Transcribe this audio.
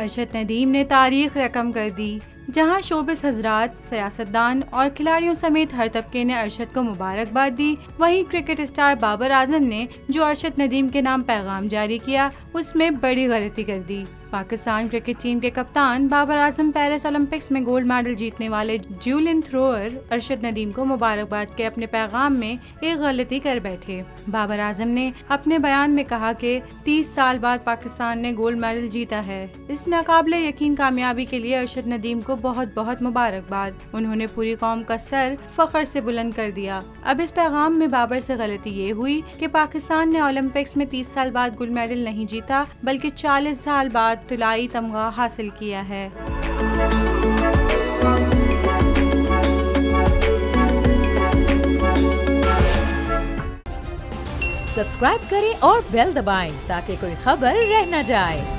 अरशद नदीम ने तारीख रकम कर दी। जहां शोबिस हजरात, सियासतदान और खिलाड़ियों समेत हर तबके ने अरशद को मुबारकबाद दी, वहीं क्रिकेट स्टार बाबर आजम ने जो अरशद नदीम के नाम पैगाम जारी किया उसमें बड़ी गलती कर दी। पाकिस्तान क्रिकेट टीम के कप्तान बाबर आजम पेरिस ओलंपिक्स में गोल्ड मेडल जीतने वाले जूलिन थ्रोअर अरशद नदीम को मुबारकबाद के अपने पैगाम में एक गलती कर बैठे। बाबर आजम ने अपने बयान में कहा कि 30 साल बाद पाकिस्तान ने गोल्ड मेडल जीता है। इस नाकाबिले यकीन कामयाबी के लिए अरशद नदीम को बहुत बहुत मुबारकबाद। उन्होंने पूरी कौम का सर फख्र से बुलंद कर दिया। अब इस पैगाम में बाबर से गलती ये हुई कि पाकिस्तान ने ओलंपिक्स में 30 साल बाद गोल्ड मेडल नहीं जीता, बल्कि 40 साल बाद तुलाई तमगा हासिल किया है। सब्सक्राइब करें और बेल दबाएं ताकि कोई खबर रह न जाए।